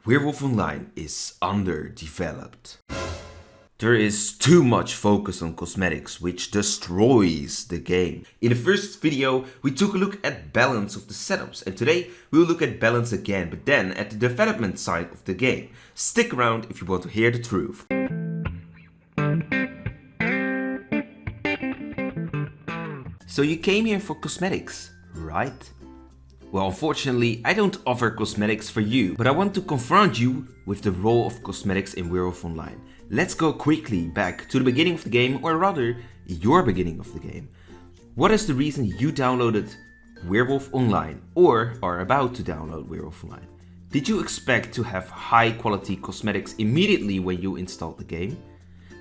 Werewolf Online is underdeveloped. There is too much focus on cosmetics, which destroys the game. In the first video, we took a look at balance of the setups, and today we will look at balance again, but then at the development side of the game. Stick around if you want to hear the truth. So you came here for cosmetics, right? Well, unfortunately, I don't offer cosmetics for you, but I want to confront you with the role of cosmetics in Werewolf Online. Let's go quickly back to the beginning of the game, or rather, your beginning of the game. What is the reason you downloaded Werewolf Online, or are about to download Werewolf Online? Did you expect to have high quality cosmetics immediately when you installed the game?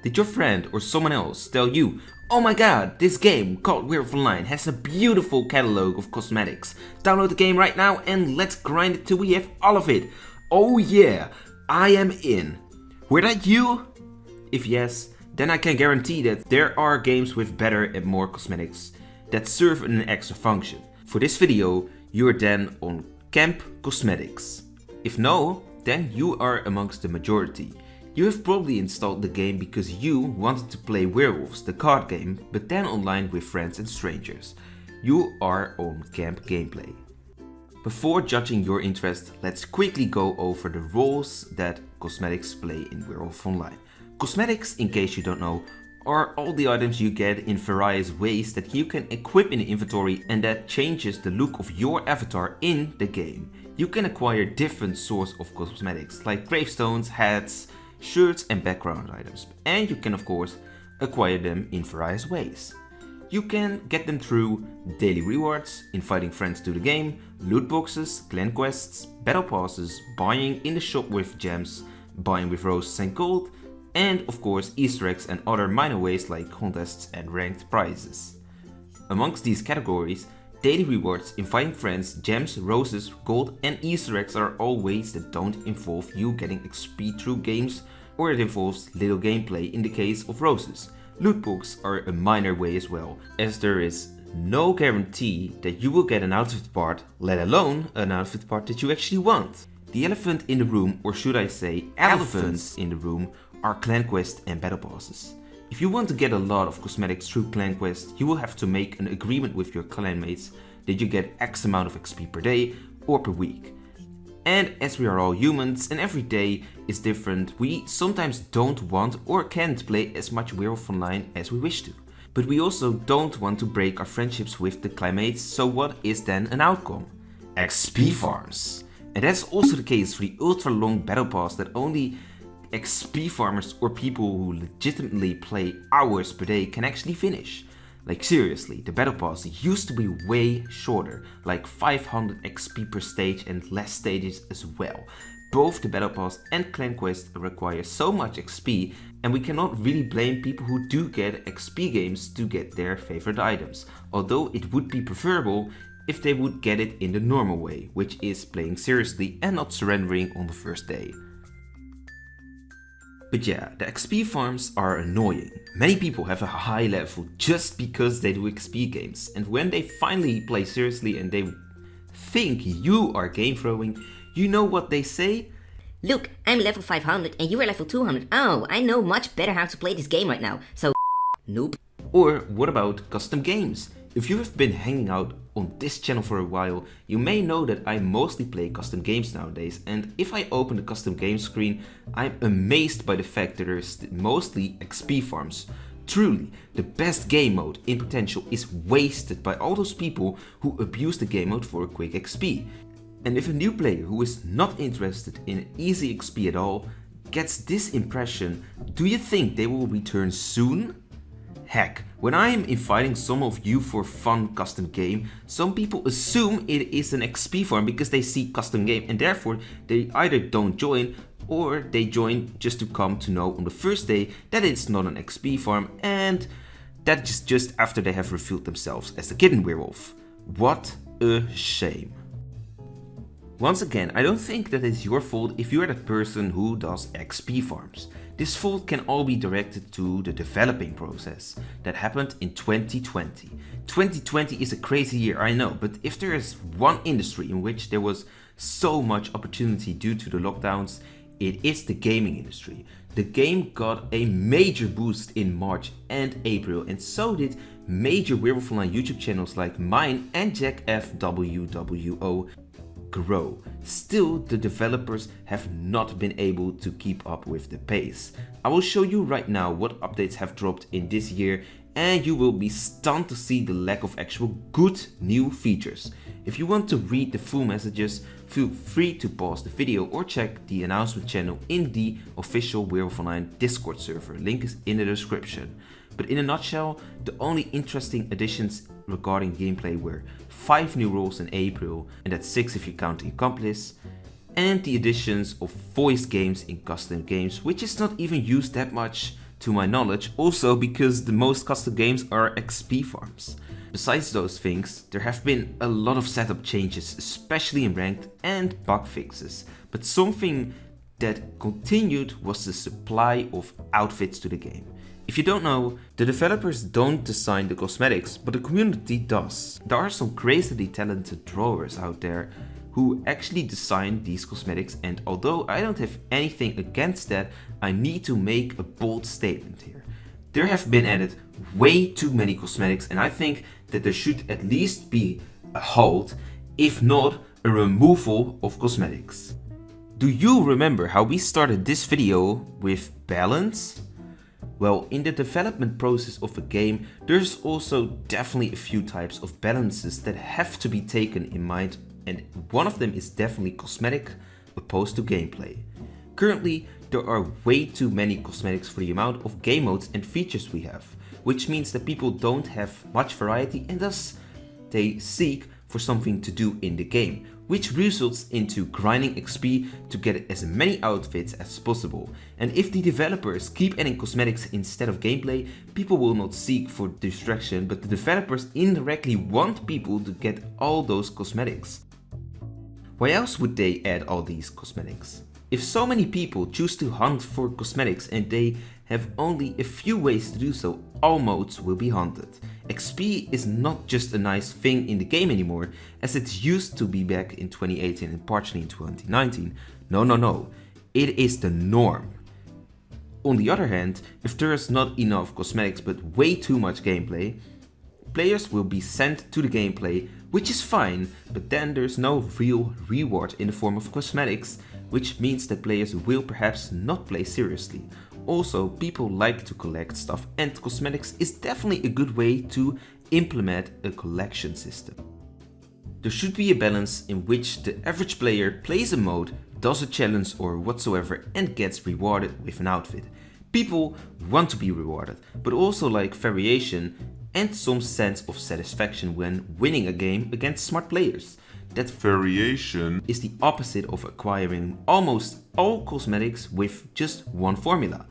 Did your friend or someone else tell you, oh my god, this game called Werewolf Online has a beautiful catalog of cosmetics. Download the game right now and let's grind it till we have all of it. Oh yeah, I am in. Were that you? If yes, then I can guarantee that there are games with better and more cosmetics that serve an extra function. For this video, you are then on Camp Cosmetics. If no, then you are amongst the majority. You have probably installed the game because you wanted to play Werewolves, the card game, but then online with friends and strangers. You are on Camp Gameplay. Before judging your interest, let's quickly go over the roles that cosmetics play in Werewolf Online. Cosmetics, in case you don't know, are all the items you get in various ways that you can equip in the inventory and that changes the look of your avatar in the game. You can acquire different sorts of cosmetics like gravestones, hats, shirts and background items, and you can of course acquire them in various ways. You can get them through daily rewards, inviting friends to the game, loot boxes, clan quests, battle passes, buying in the shop with gems, buying with roses and gold, and of course Easter eggs and other minor ways like contests and ranked prizes. Amongst these categories, daily rewards, inviting friends, gems, roses, gold and Easter eggs are all ways that don't involve you getting XP through games, or it involves little gameplay in the case of roses. Loot books are a minor way as well, as there is no guarantee that you will get an outfit part, let alone an outfit part that you actually want. The elephant in the room, or should I say elephants in the room, are clan quests and battle passes. If you want to get a lot of cosmetics through clan quests, you will have to make an agreement with your clanmates that you get X amount of XP per day or per week. And as we are all humans and every day is different, we sometimes don't want or can't play as much Werewolf Online as we wish to. But we also don't want to break our friendships with the clanmates, so what is then an outcome? XP farms. And that's also the case for the ultra long battle pass that only XP farmers or people who legitimately play hours per day can actually finish. Like seriously, the battle pass used to be way shorter, like 500 XP per stage and less stages as well. Both the battle pass and clan quest require so much XP, and we cannot really blame people who do get XP games to get their favorite items, although it would be preferable if they would get it in the normal way, which is playing seriously and not surrendering on the first day. But yeah, the XP farms are annoying. Many people have a high level just because they do XP games, and when they finally play seriously and they think you are game throwing, you know what they say? Look, I'm level 500 and you are level 200. Oh, I know much better how to play this game right now, so noob. Or what about custom games? If you have been hanging out on this channel for a while, you may know that I mostly play custom games nowadays, and if I open the custom game screen, I'm amazed by the fact that there's mostly XP farms. Truly, the best game mode in potential is wasted by all those people who abuse the game mode for a quick XP. And if a new player who is not interested in easy XP at all gets this impression, do you think they will return soon? Heck, when I am inviting some of you for a fun custom game, some people assume it is an XP farm because they see custom game and therefore they either don't join or they join just to come to know on the first day that it's not an XP farm, and that is just after they have revealed themselves as the kitten werewolf. What a shame. Once again, I don't think that it's your fault if you're that person who does XP farms. This fault can all be directed to the developing process that happened in 2020. 2020 is a crazy year, I know, but if there is one industry in which there was so much opportunity due to the lockdowns, it is the gaming industry. The game got a major boost in March and April, and so did major Werewolf Online YouTube channels like mine and Jack FWWO grow. Still, the developers have not been able to keep up with the pace. I will show you right now what updates have dropped in this year, and you will be stunned to see the lack of actual good new features. If you want to read the full messages, feel free to pause the video or check the announcement channel in the official Werewolf Online Discord server. Link is in the description. But in a nutshell, the only interesting additions regarding gameplay were 5 new roles in April, and that's 6 if you count Accomplice, and the additions of voice games in custom games, which is not even used that much to my knowledge, also because the most custom games are XP farms. Besides those things, there have been a lot of setup changes, especially in ranked, and bug fixes, but something that continued was the supply of outfits to the game. If you don't know, the developers don't design the cosmetics, but the community does. There are some crazily talented drawers out there who actually design these cosmetics, and although I don't have anything against that, I need to make a bold statement here. There have been added way too many cosmetics, and I think that there should at least be a halt, if not a removal of cosmetics. Do you remember how we started this video with balance? Well, in the development process of a game, there's also definitely a few types of balances that have to be taken in mind, and one of them is definitely cosmetic opposed to gameplay. Currently, there are way too many cosmetics for the amount of game modes and features we have, which means that people don't have much variety, and thus they seek for something to do in the game, which results into grinding XP to get as many outfits as possible. And if the developers keep adding cosmetics instead of gameplay, people will not seek for distraction, but the developers indirectly want people to get all those cosmetics. Why else would they add all these cosmetics? If so many people choose to hunt for cosmetics and they have only a few ways to do so, all modes will be hunted. XP is not just a nice thing in the game anymore, as it used to be back in 2018 and partially in 2019. No. It is the norm. On the other hand, if there is not enough cosmetics but way too much gameplay, players will be sent to the gameplay, which is fine, but then there's no real reward in the form of cosmetics, which means that players will perhaps not play seriously. Also, people like to collect stuff, and cosmetics is definitely a good way to implement a collection system. There should be a balance in which the average player plays a mode, does a challenge or whatsoever, and gets rewarded with an outfit. People want to be rewarded, but also like variation and some sense of satisfaction when winning a game against smart players. That variation is the opposite of acquiring almost all cosmetics with just one formula: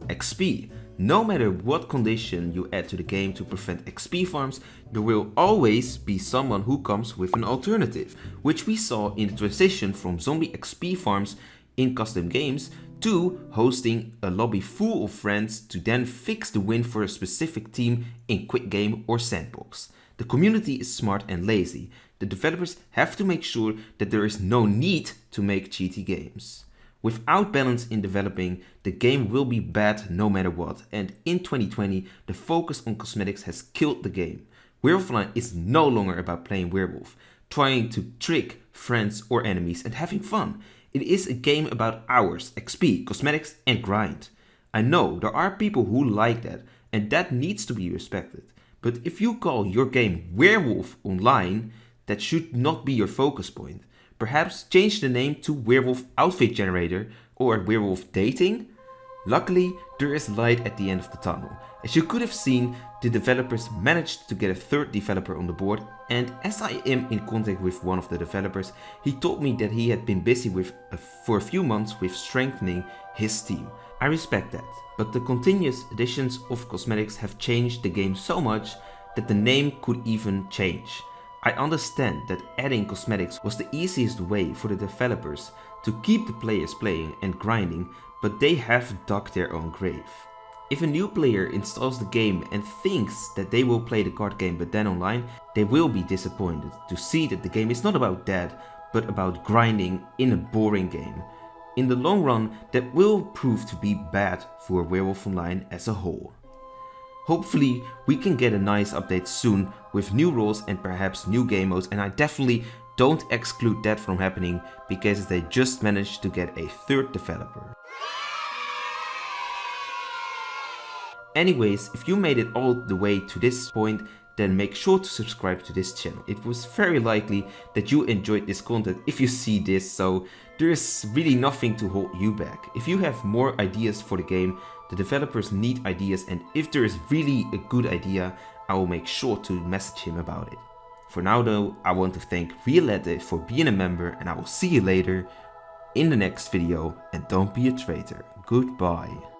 XP. No matter what condition you add to the game to prevent XP farms, there will always be someone who comes with an alternative, which we saw in the transition from zombie XP farms in custom games to hosting a lobby full of friends to then fix the win for a specific team in quick game or sandbox. The community is smart and lazy. The developers have to make sure that there is no need to make cheaty games. Without balance in developing, the game will be bad no matter what, and in 2020 the focus on cosmetics has killed the game. Werewolf Online is no longer about playing werewolf, trying to trick friends or enemies and having fun. It is a game about hours, XP, cosmetics and grind. I know there are people who like that, and that needs to be respected. But if you call your game Werewolf Online, that should not be your focus point. Perhaps change the name to Werewolf Outfit Generator or Werewolf Dating? Luckily, there is light at the end of the tunnel. As you could have seen, the developers managed to get a third developer on the board, and as I am in contact with one of the developers, he told me that he had been busy for a few months with strengthening his team. I respect that, but the continuous additions of cosmetics have changed the game so much that the name could even change. I understand that adding cosmetics was the easiest way for the developers to keep the players playing and grinding, but they have dug their own grave. If a new player installs the game and thinks that they will play the card game but then online, they will be disappointed to see that the game is not about that, but about grinding in a boring game. In the long run, that will prove to be bad for Werewolf Online as a whole. Hopefully we can get a nice update soon with new rules and perhaps new game modes, and I definitely don't exclude that from happening because they just managed to get a third developer. Anyways, if you made it all the way to this point, then make sure to subscribe to this channel. It was very likely that you enjoyed this content if you see this, so there's really nothing to hold you back. If you have more ideas for the game, the developers need ideas, and if there is really a good idea, I will make sure to message him about it. For now though, I want to thank Realette for being a member, and I will see you later in the next video, and don't be a traitor. Goodbye.